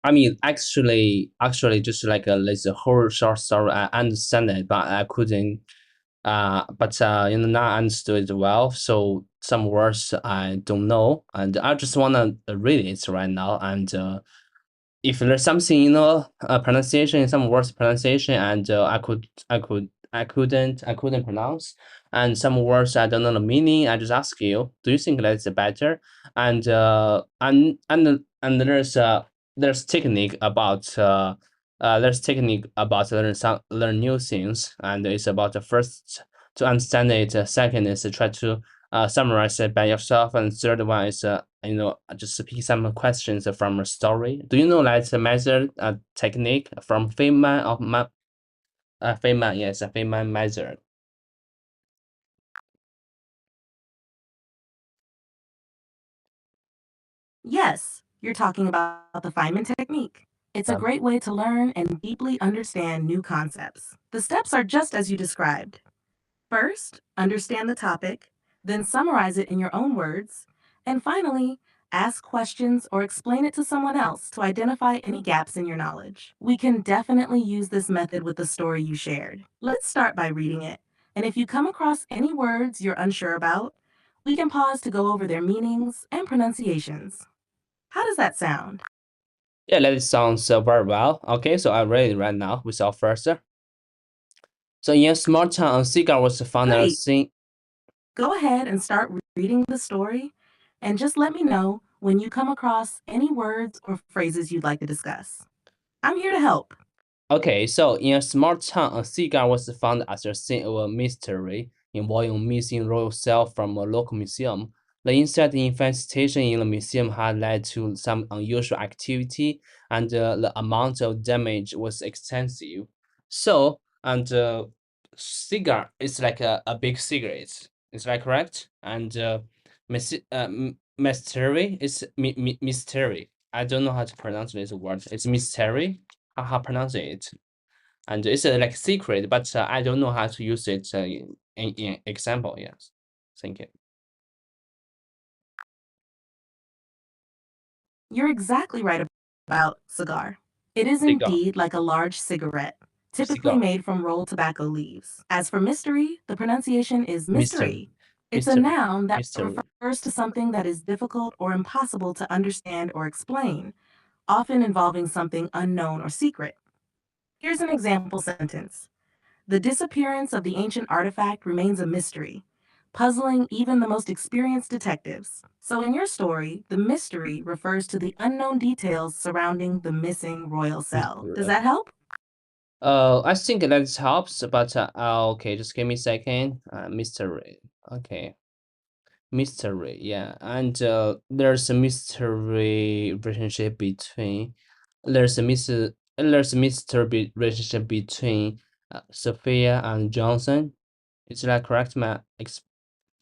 I mean, actually, just like this whole short story, I understand it, but I couldn't. Not understood it well. So some words I don't know, and I just wanna read it right now. And if there's something pronunciation, some words pronunciation, and I couldn't pronounce, and some words I don't know the meaning. I just ask you, do you think that's better? And there's technique about learn new things, and it's about the first to understand it. Second is to try to summarize it by yourself, and third one is just pick some questions from a story. Do you know that method technique from Feynman of Feynman? Yes, a Feynman method. Yes, you're talking about the Feynman technique. It's a Um, great way to learn and deeply understand new concepts. The steps are just as you described. First, understand the topic, then summarize it in your own words, and finally, ask questions or explain it to someone else to identify any gaps in your knowledge. We can definitely use this method with the story you shared. Let's start by reading it. And if you come across any words you're unsure about, we can pause to go over their meanings and pronunciations. How does that sound? yeah, that sounds very well. Okay, so I read it right now without further. So in a small town, a cigar was found at a Great. scene. Go ahead and start reading the story, and just let me know when you come across any words or phrases you'd like to discuss. I'm here to help. Okay, so in a small town, a cigar was found as the scene of a mystery involving a missing royal cell from a local museum. The insect infestation in the museum had led to some unusual activity, and the amount of damage was extensive. So, and cigar is like a big cigarette. Is that correct? And mystery is mystery. I don't know how to pronounce this word. It's mystery how pronounce it. And it's like secret, but I don't know how to use it in example. Yes, thank you. You're exactly right about cigar. It is Cigar, indeed like a large cigarette, typically cigar, made from rolled tobacco leaves. As for mystery, the pronunciation is mystery, mystery. It's a mystery, noun that mystery. refers to something that is difficult or impossible to understand or explain, often involving something unknown or secret. Here's an example sentence. The disappearance of the ancient artifact remains a mystery, puzzling even the most experienced detectives. So, in your story, the mystery refers to the unknown details surrounding the missing royal cell. Mystery. Does that Okay. help? I think that helps, but okay, just give me a second. Mystery. Okay, mystery. Yeah, and there's a mystery relationship between there's a relationship between Sophia and Johnson. Is that correct? My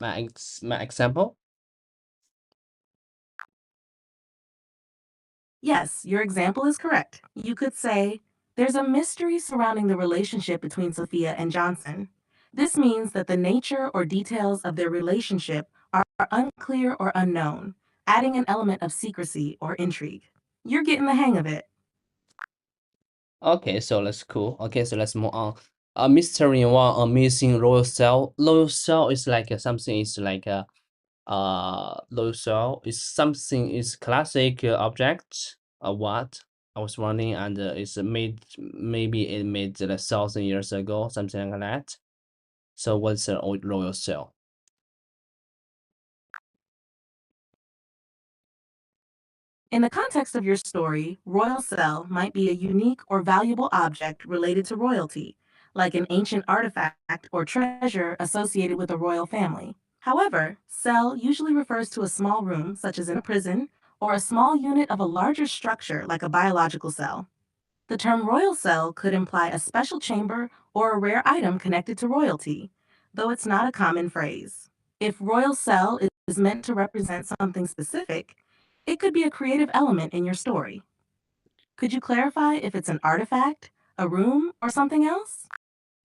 example? Yes, your example is correct. You could say, there's a mystery surrounding the relationship between Sophia and Johnson. This means that the nature or details of their relationship are unclear or unknown, adding an element of secrecy or intrigue. You're getting the hang of it. Okay, so that's cool. Okay, so let's move on. A mystery one, a missing royal cell. Royal cell is like something is like a low cell is something is classic object. What I was wondering, and it's made maybe it made 1,000 years ago, something like that. So what's an old royal cell? In the context of your story, royal cell might be a unique or valuable object related to royalty, like an ancient artifact or treasure associated with a royal family. However, cell usually refers to a small room, such as in a prison, or a small unit of a larger structure, like a biological cell. The term royal cell could imply a special chamber or a rare item connected to royalty, though it's not a common phrase. If royal cell is meant to represent something specific, it could be a creative element in your story. Could you clarify if it's an artifact, a room, or something else?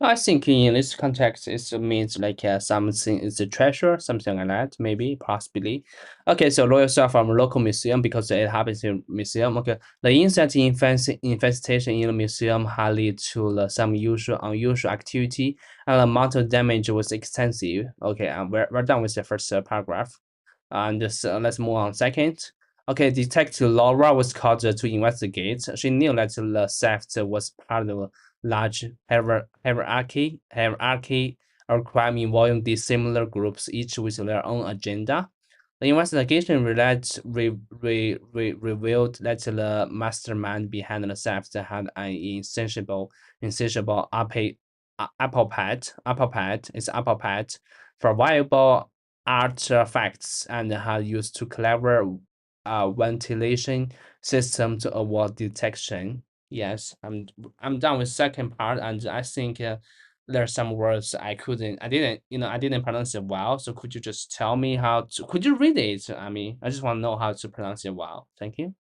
I think in this context, it means like something is a treasure, something like that, maybe, possibly. Okay, so royal cell from a local museum because it happens in museum. Okay, the insect infestation in the museum had led to some unusual activity, and the amount of damage was extensive. Okay, and we're done with the first paragraph. And this, let's move on second. Okay, Detective Laura was called to investigate. She knew that the theft was part of a large hierarchy or crime involving dissimilar groups, each with their own agenda. The investigation revealed that the mastermind behind the theft had an insatiable apple pet for valuable artifacts and had used to clever ventilation system to avoid detection. Yes, I'm done with second part, and I think there are some words I didn't pronounce it well. So could you just tell me how to? Could you read it? I mean, I just want to know how to pronounce it well. Thank you.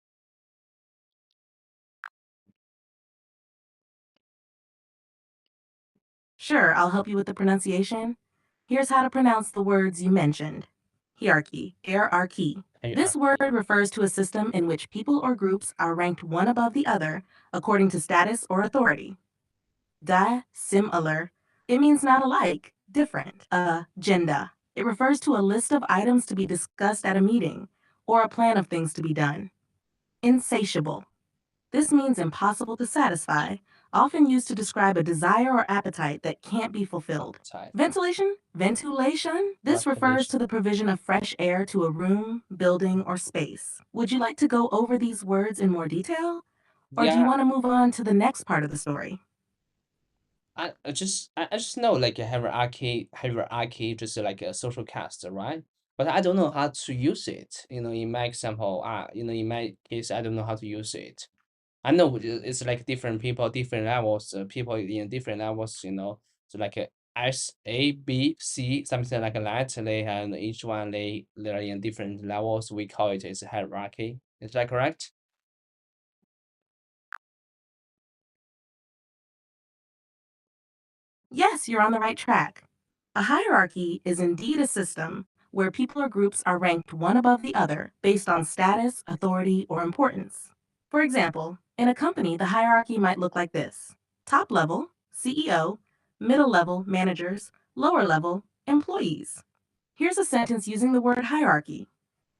Sure, I'll help you with the pronunciation. Here's how to pronounce the words you mentioned. Hierarchy, hierarchy. This word refers to a system in which people or groups are ranked one above the other according to status or authority. Dissimilar. It means not alike, different. Agenda. It refers to a list of items to be discussed at a meeting or a plan of things to be done. Insatiable. This means impossible to satisfy, often used to describe a desire or appetite that can't be fulfilled. Ventilation? Ventilation? This refers to the provision of fresh air to a room, building, or space. Would you like to go over these words in more detail? Or do you Yeah, want to move on to the next part of the story? I just know like a hierarchy just like a social caste, right? But I don't know how to use it. In my example, in my case, I don't know how to use it. I know it's like different people, different levels, people in different levels, so like S, A, B, C, something like that. They and each one they're in different levels. We call it as a hierarchy. Is that correct? Yes, you're on the right track. A hierarchy is indeed a system where people or groups are ranked one above the other based on status, authority, or importance. For example, in a company, the hierarchy might look like this: top level, CEO, middle level, managers, lower level, employees. Here's a sentence using the word hierarchy.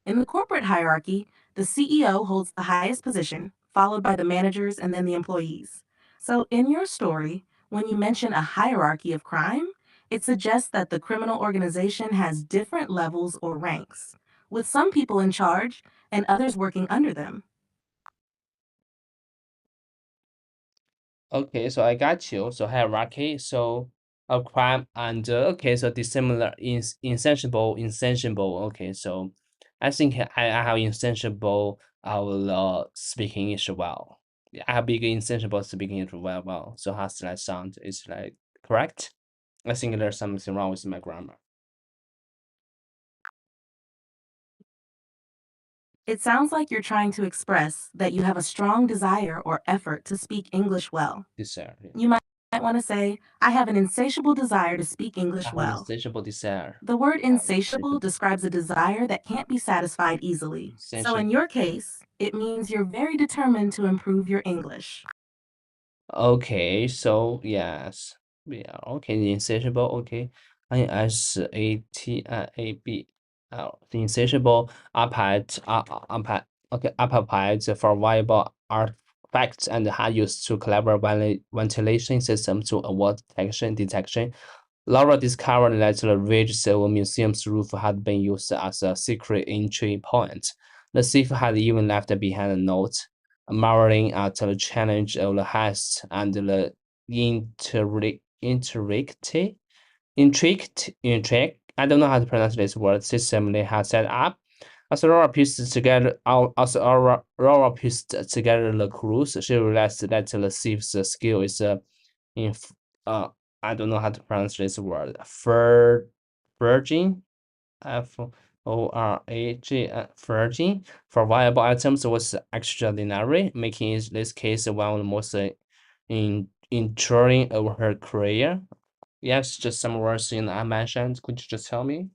In the corporate hierarchy, the CEO holds the highest position, followed by the managers and then the employees. So, in your story, when you mention a hierarchy of crime, it suggests that the criminal organization has different levels or ranks, with some people in charge and others working under them. Okay, so I got you. So hierarchy, so a crime and okay, so dissimilar insatiable. Okay, so I think I have insatiable. I will speak English well. Yeah, I have big insatiable speaking English well. So how's that sound? Is like correct? I think there's something wrong with my grammar. It sounds like you're trying to express that you have a strong desire or effort to speak English well. Desire. Yeah. You might want to say, I have an insatiable desire to speak I English have well. insatiable desire. The word I have insatiable insatiable, describes a desire that can't be satisfied easily. So in insatiable. your case, it means you're very determined to improve your English. Okay, so yes, yeah, okay, insatiable, okay. The insatiable appetite for viable artifacts and had used to clever ventilation system to avoid detection. Laura discovered that the ridge Civil Museum's roof had been used as a secret entry point. The thief had even left behind a note, marveling at the challenge of the heist and the I don't know how to pronounce this word, system they had set up. As Aurora pieced together the clues, she realized that the thief's skill is in uh I don't know how to pronounce this word. Virgin, Forag, virgin for viable items was extraordinary, making this case one of the most enduring over her career? Yes, just some words I mentioned. Could you just tell me?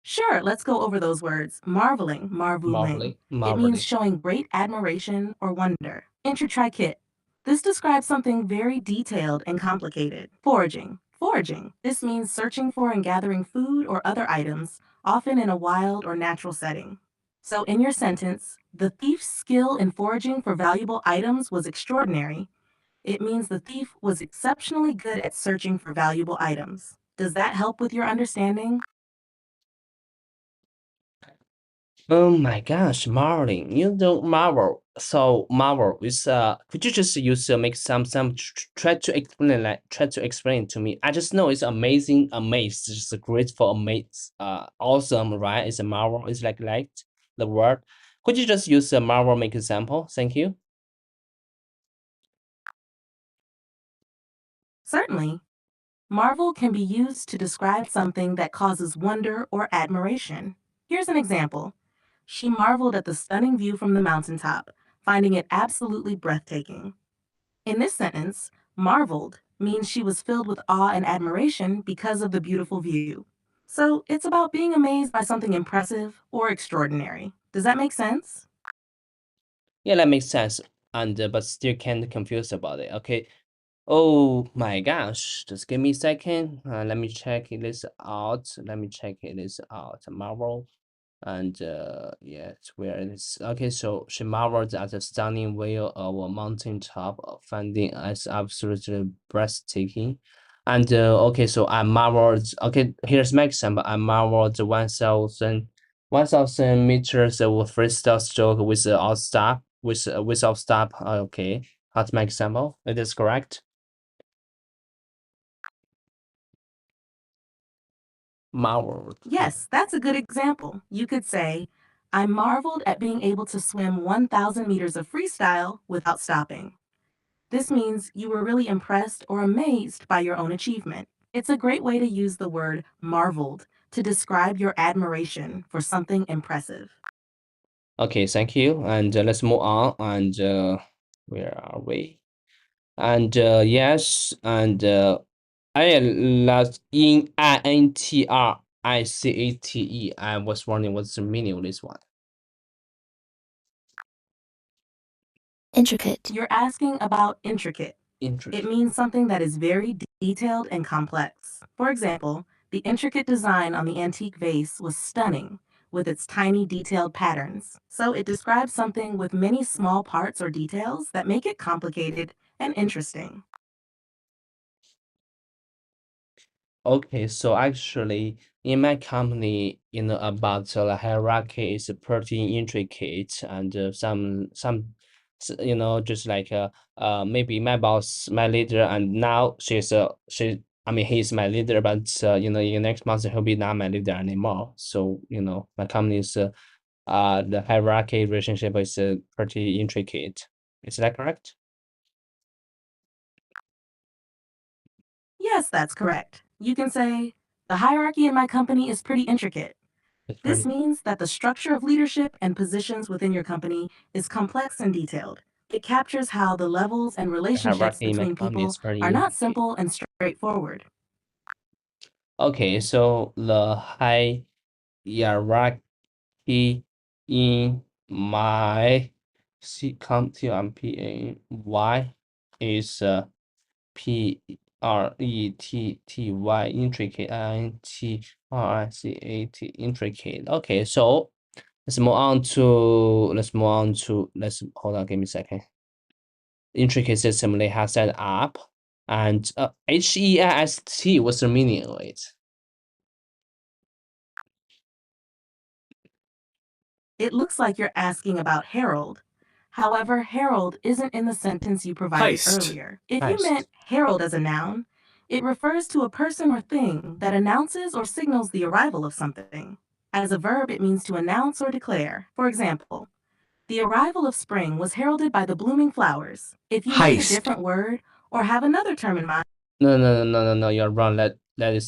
Sure, let's go over those words. Marveling, marvuling. Marveling, It means marveling. showing great admiration or wonder. Intricate. This describes something very detailed and complicated. Foraging. Foraging. This means searching for and gathering food or other items, often in a wild or natural setting. So, in your sentence, the thief's skill in foraging for valuable items was extraordinary. It means the thief was exceptionally good at searching for valuable items. Does that help with your understanding? Oh my gosh, marveling. You don't marvel. So marvel is could you just use make some try to explain try to explain to me. I just know it's amazing, amazed, just great for amaze. Awesome, right? It's a marvel. It's like the word. Could you just use a marvel make example? Thank you. Certainly. Marvel can be used to describe something that causes wonder or admiration. Here's an example. She marveled at the stunning view from the mountaintop, finding it absolutely breathtaking. In this sentence, marveled means she was filled with awe and admiration because of the beautiful view. So it's about being amazed by something impressive or extraordinary. Does that make sense? Yeah, that makes sense. And but still can't confuse about it. Okay. Oh my gosh, just give me a second. Let me check this out. Let me check this out. Marvel. And yeah, it's where it is. Okay, so she marveled at the stunning view of a mountaintop, finding it absolutely breathtaking. And okay, so I marveled. Okay, here's my example. I marveled 1,000 meters of freestyle stroke without stop, without stop. Okay, that's my example. It is correct. Marveled. Yes, that's a good example. You could say, I marveled at being able to swim 1,000 meters of freestyle without stopping. This means you were really impressed or amazed by your own achievement. It's a great way to use the word marveled to describe your admiration for something impressive. Okay, thank you. And let's move on. And where are we? And yes, and I last in INTRICATE. I was wondering what's the meaning of this one. Intricate. You're asking about intricate. It Intricate. means something that is very detailed and complex. For example, the intricate design on the antique vase was stunning with its tiny detailed patterns. So it describes something with many small parts or details that make it complicated and interesting. Okay, so actually, in my company, about the hierarchy is pretty intricate, and just like maybe my boss, my leader, and now I mean, he's my leader, but in next month he'll be not my leader anymore. So my company is the hierarchy relationship is pretty intricate. Is that correct? Yes, that's correct. You can say, the hierarchy in my company is pretty intricate. It's This pretty. means that the structure of leadership and positions within your company is complex and detailed. It captures how the levels and The relationships hierarchy in my between company people is pretty are not intricate. simple and straightforward. Okay, so the hierarchy in my COMPAY is PRETTY intricate INTRICAT intricate. Okay, so let's hold on, give me a second. Intricate system they have set up, and HEIST, what's the meaning of it? It looks like you're asking about herald. However, herald isn't in the sentence you provided Heist. earlier. If you Heist. meant herald as a noun, it refers to a person or thing that announces or signals the arrival of something. As a verb, it means to announce or declare. For example, the arrival of spring was heralded by the blooming flowers. If you meant a Heist. different word or have another term in mind, No, you're wrong. That is